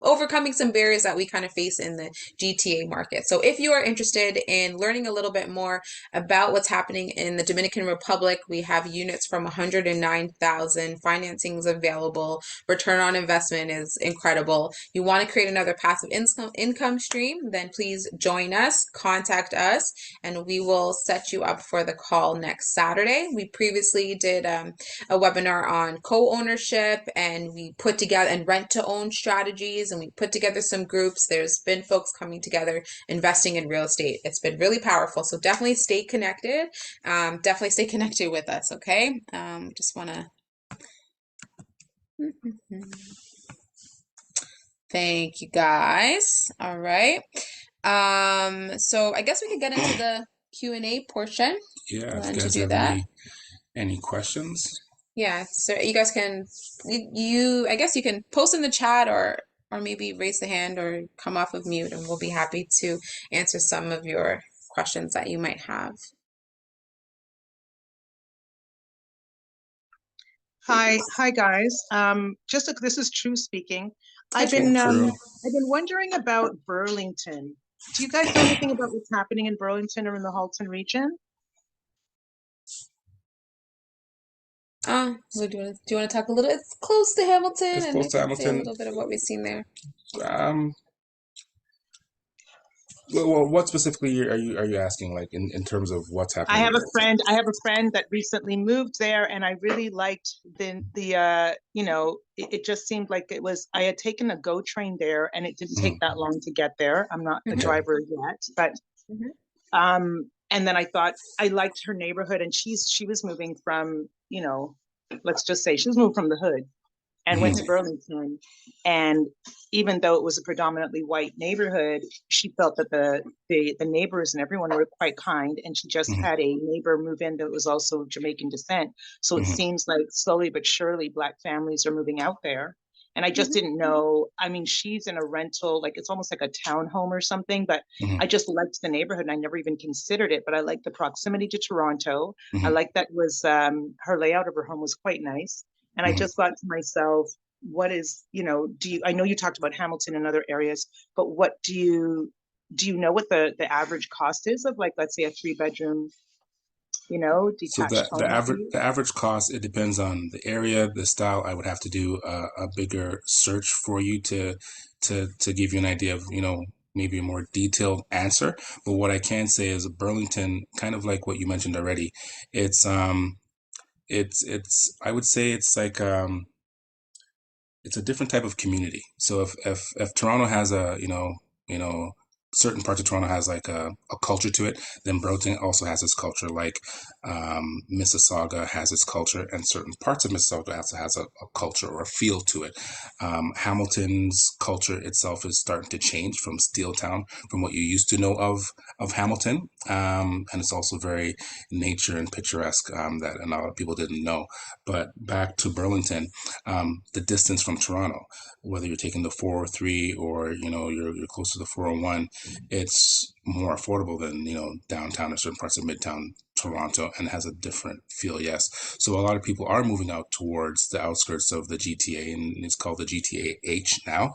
overcoming some barriers that we kind of face in the GTA market. So if you are interested in learning a little bit more about what's happening in the Dominican Republic, we have units from 109,000, financing is available, return on investment is incredible. You want to create another passive income stream, then please join us, contact us, and we will set you up for the call next Saturday. We previously did a webinar on co-ownership, and we put together and rent-to-own strategies, and we put together some groups. There's been folks coming together investing in real estate. It's been really powerful. So definitely stay connected. Definitely stay connected with us, okay? Just want to thank you guys. All right. So I guess we could get into the Q&A portion. Yeah, if you To guys do have that. any questions. Yeah, so you guys can I guess you can post in the chat, or maybe raise the hand or come off of mute, and we'll be happy to answer some of your questions that you might have. Hi guys. This is True speaking. Hi, I've True. been wondering about Burlington. Do you guys know anything about what's happening in Burlington or in the Halton region? Do you want to talk a little? It's close to Hamilton, It's and close we to can say a Hamilton. little bit of what we've seen there. Well, what specifically are you asking, like in terms of what's happening? I have a friend that recently moved there, and I really liked it just seemed like I had taken a GO train there, and it didn't take that long to get there. I'm not a driver yet, but and then I thought I liked her neighborhood, and she was moving from, let's just say she was moved from the hood and went to Burlington. And even though it was a predominantly white neighborhood, she felt that the neighbors and everyone were quite kind. And she just had a neighbor move in that was also Jamaican descent. So it seems like slowly but surely Black families are moving out there. And I just didn't know. I mean, she's in a rental, like it's almost like a townhome or something, but I just liked the neighborhood and I never even considered it. But I liked the proximity to Toronto. I liked that her layout of her home was quite nice. And I just thought to myself, what is, I know you talked about Hamilton and other areas, but what do you know what the average cost is of, like, let's say a 3-bedroom, detached home? The average cost, it depends on the area, the style. I would have to do a bigger search for you to give you an idea of, maybe a more detailed answer. But what I can say is Burlington, kind of like what you mentioned already, it's I would say it's like it's a different type of community. So if Toronto has a certain parts of Toronto has like a culture to it, then Burlington also has its culture. Like Mississauga has its culture, and certain parts of Mississauga also has a culture or a feel to it. Hamilton's culture itself is starting to change from Steel Town, from what you used to know of Hamilton, and it's also very nature and picturesque that a lot of people didn't know. But back to Burlington, the distance from Toronto, whether you're taking the 403 or you're close to the 401, it's more affordable than downtown or certain parts of Midtown Toronto, and has a different feel. Yes, so a lot of people are moving out towards the outskirts of the GTA, and it's called the GTA H now,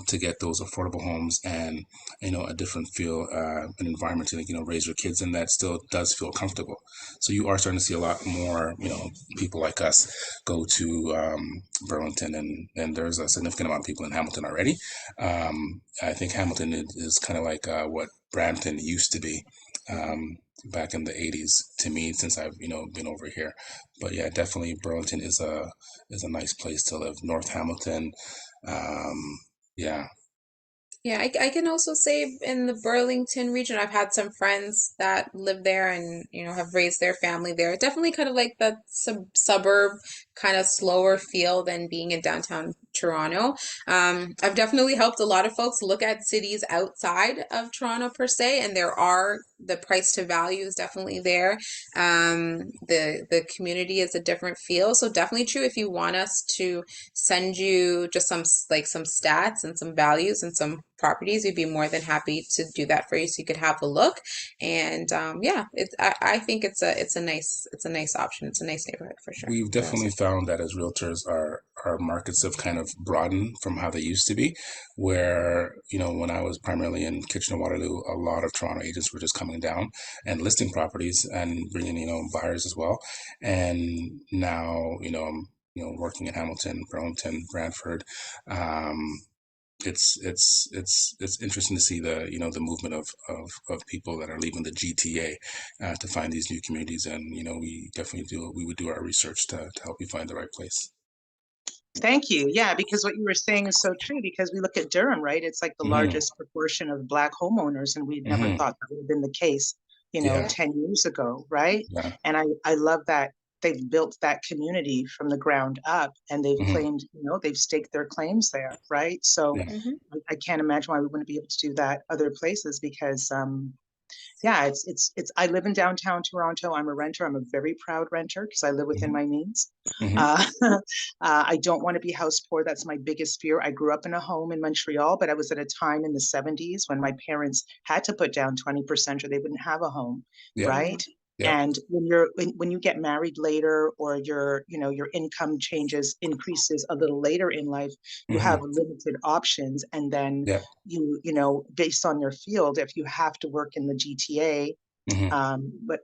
to get those affordable homes and a different feel, an environment to raise your kids in that still does feel comfortable. So you are starting to see a lot more people like us go to Burlington, and there's a significant amount of people in Hamilton already. I think Hamilton is kind of like what Brampton used to be back in the 80s to me, since I've been over here. But yeah, definitely Burlington is a nice place to live. North Hamilton, yeah. Yeah, I can also say in the Burlington region, I've had some friends that live there and, have raised their family there. Definitely kind of like the suburb, kind of slower feel than being in downtown Toronto. I've definitely helped a lot of folks look at cities outside of Toronto per se, and the price to value is definitely there. The community is a different feel. So definitely true if you want us to send you just some stats and some values and some properties, we'd be more than happy to do that for you so you could have a look. And yeah, I think it's a nice option. It's a nice neighborhood for sure. We've definitely found that as realtors, our markets have kind of broadened from how they used to be. Where when I was primarily in Kitchener-Waterloo, a lot of Toronto agents were just coming down and listing properties and bringing buyers as well. And now I'm working in Hamilton, Burlington, Brantford. It's interesting to see the movement of people that are leaving the GTA to find these new communities, and we would do our research to help you find the right place. Thank you. Yeah, because what you were saying is so true, because we look at Durham, right? It's like the Mm-hmm. largest proportion of Black homeowners, and we'd never Mm-hmm. thought that would have been the case, Yeah. 10 years ago, right? Yeah. And I love that they've built that community from the ground up, and they've Mm-hmm. claimed, they've staked their claims there, right? So Yeah. Mm-hmm. I can't imagine why we wouldn't be able to do that other places, because yeah, it's I live in downtown Toronto. I'm a renter. I'm a very proud renter because I live within my means. Mm-hmm. I don't want to be house poor. That's my biggest fear. I grew up in a home in Montreal, but I was at a time in the 70s when my parents had to put down 20% or they wouldn't have a home, Yeah. right? Yeah. And when you get married later, or your income increases a little later in life, you Mm-hmm. have limited options. And then Yeah. based on your field, if you have to work in the GTA, Mm-hmm. but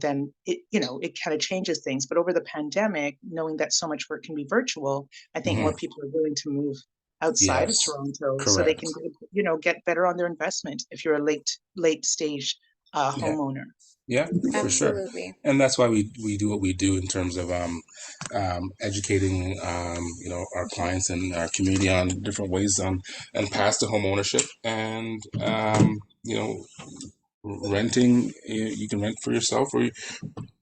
then it kind of changes things. But over the pandemic, knowing that so much work can be virtual, I think more Mm-hmm. people are willing to move outside of Yes. Toronto so they Correct. can get better on their investment if you're a late stage Yeah. homeowner. Yeah, for sure. Absolutely. And that's why we do what we do in terms of educating our clients and our community on different ways and paths to home ownership, and renting. You can rent for yourself,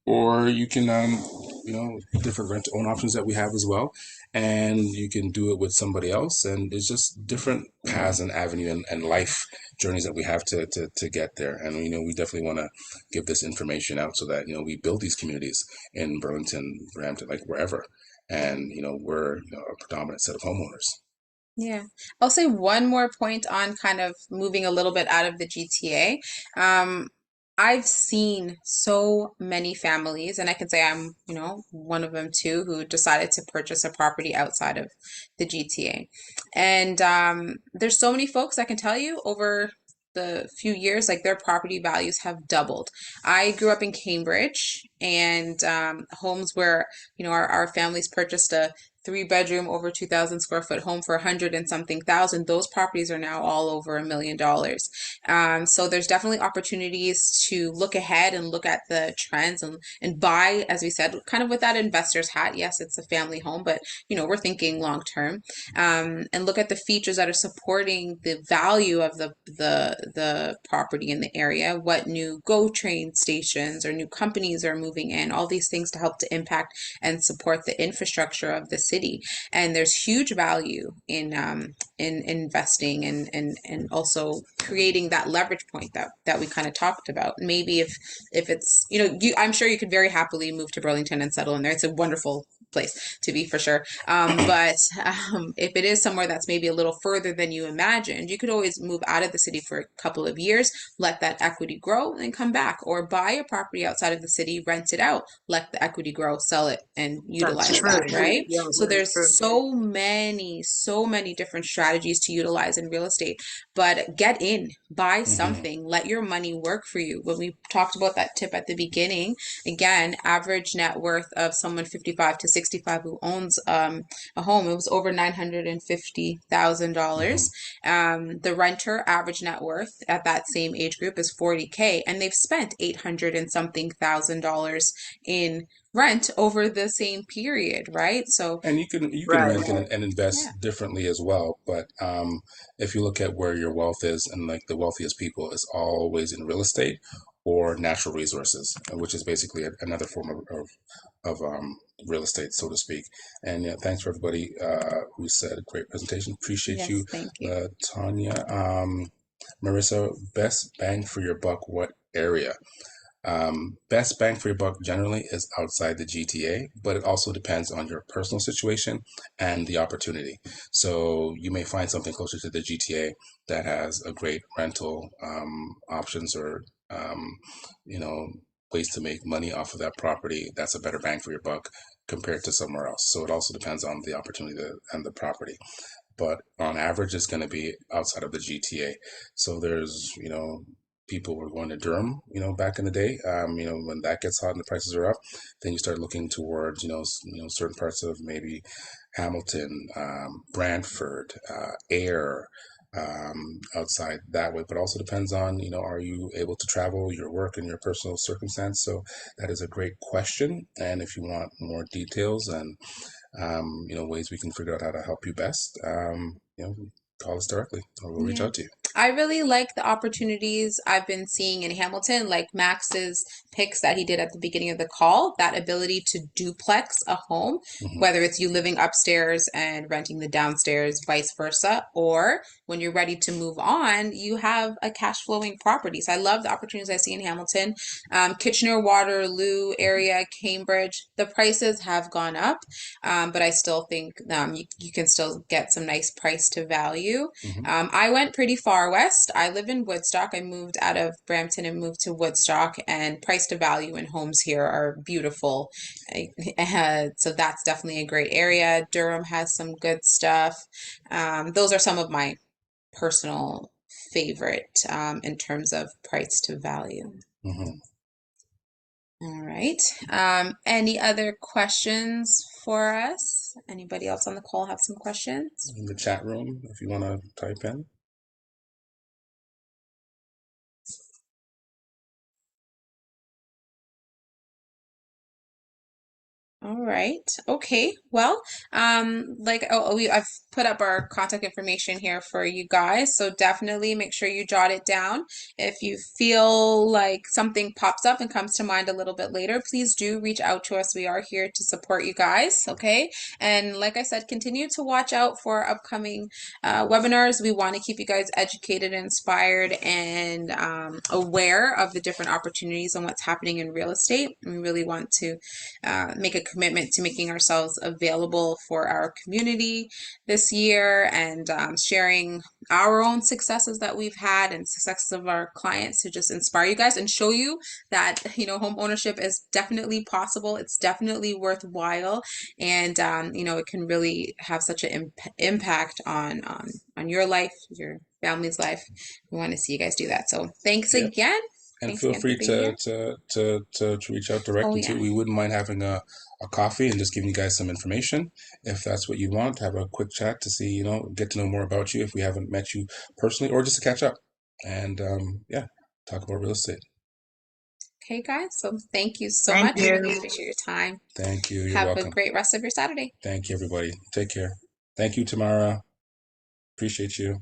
or you can different rent to own options that we have as well, and you can do it with somebody else, and it's just different paths and avenue and life journeys that we have to get there. And we definitely want to give this information out so that we build these communities in Burlington, Brampton, like wherever, and we're a predominant set of homeowners. Yeah. I'll say one more point on kind of moving a little bit out of the GTA. I've seen so many families, and I can say I'm, one of them too, who decided to purchase a property outside of the GTA. And there's so many folks I can tell you over the few years, like their property values have doubled. I grew up in Cambridge, and homes where, our families purchased a 3 bedroom over 2,000 square foot home for 100 and something thousand. Those properties are now all over $1 million. So there's definitely opportunities to look ahead and look at the trends and buy, as we said, kind of with that investor's hat. Yes, it's a family home, but we're thinking long term, and look at the features that are supporting the value of the property in the area. What new GO train stations or new companies are moving in? All these things to help to impact and support the infrastructure of the city. And there's huge value in investing and also creating that leverage point that we kind of talked about. Maybe if it's I'm sure you could very happily move to Burlington and settle in there. It's a wonderful place to be for sure. But if it is somewhere that's maybe a little further than you imagined, you could always move out of the city for a couple of years, let that equity grow, and come back, or buy a property outside of the city, rent it out, let the equity grow, sell it, and That's utilize true. that, right? Yeah, So very there's true. so many different strategies to utilize in real estate. But get in, buy something, let your money work for you. When we talked about that tip at the beginning, again, average net worth of someone 55 to 65 who owns a home. It was over $950,000. The renter average net worth at that same age group is 40K, and they've spent 800 and something thousand dollars in rent over the same period, right? So, and you can Right. rent and invest yeah. differently as well. But if you look at where your wealth is, and like the wealthiest people is always in real estate or natural resources, which is basically another form of real estate, so to speak. And yeah, thanks for everybody who said great presentation. Appreciate you, Yes, thank you. Tanya. Marissa, best bang for your buck, what area? Best bang for your buck generally is outside the GTA, but it also depends on your personal situation and the opportunity. So you may find something closer to the GTA that has a great rental options, or you know, ways to make money off of that property. That's a better bang for your buck compared to somewhere else. So it also depends on the opportunity and the property, but on average, it's going to be outside of the GTA. So there's, people were going to Durham, back in the day. When that gets hot and the prices are up, then you start looking towards, certain parts of maybe Hamilton, Brantford, Ayr, outside that way. But also depends on, are you able to travel, your work, and your personal circumstance? So that is a great question. And if you want more details and ways we can figure out how to help you best, call us directly or we'll reach Yeah. out to you. I really like the opportunities I've been seeing in Hamilton, like Max's picks that he did at the beginning of the call, that ability to duplex a home, whether it's you living upstairs and renting the downstairs, vice versa, or when you're ready to move on, you have a cash flowing property. So I love the opportunities I see in Hamilton. Kitchener, Waterloo area, Cambridge, the prices have gone up, but I still think you can still get some nice price to value. I went pretty far west. I live in Woodstock. I moved out of Brampton and moved to Woodstock, and price to value in homes here are beautiful. So that's definitely a great area. Durham has some good stuff. Those are some of my personal favorite in terms of price to value. All right. Any other questions for us? Anybody else on the call have some questions? In the chat room, if you want to type in. All right. Okay. Well, I've put up our contact information here for you guys, so definitely make sure you jot it down. If you feel like something pops up and comes to mind a little bit later, please do reach out to us. We are here to support you guys. Okay. And like I said, continue to watch out for upcoming webinars. We want to keep you guys educated, inspired, and aware of the different opportunities and what's happening in real estate. We really want to make a commitment to making ourselves available for our community this year, and sharing our own successes that we've had and successes of our clients to just inspire you guys and show you that home ownership is definitely possible. It's definitely worthwhile, and it can really have such an impact on your life, your family's life. We want to see you guys do that. So thanks again. And Thanks feel again free for being here. to reach out directly too. We wouldn't mind having a coffee and just giving you guys some information if that's what you want. Have a quick chat to see, get to know more about you if we haven't met you personally, or just to catch up and talk about real estate. Okay, guys. So thank you so Thank much. I you. really appreciate your time. Thank you. You're Have welcome. a great rest of your Saturday. Thank you, everybody. Take care. Thank you, Tamara. Appreciate you.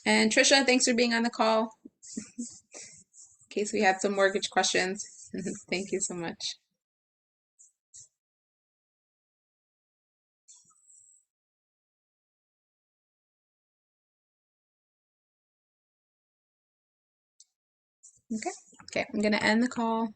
And Trisha, thanks for being on the call in case we had some mortgage questions. Thank you so much. Okay, I'm going to end the call.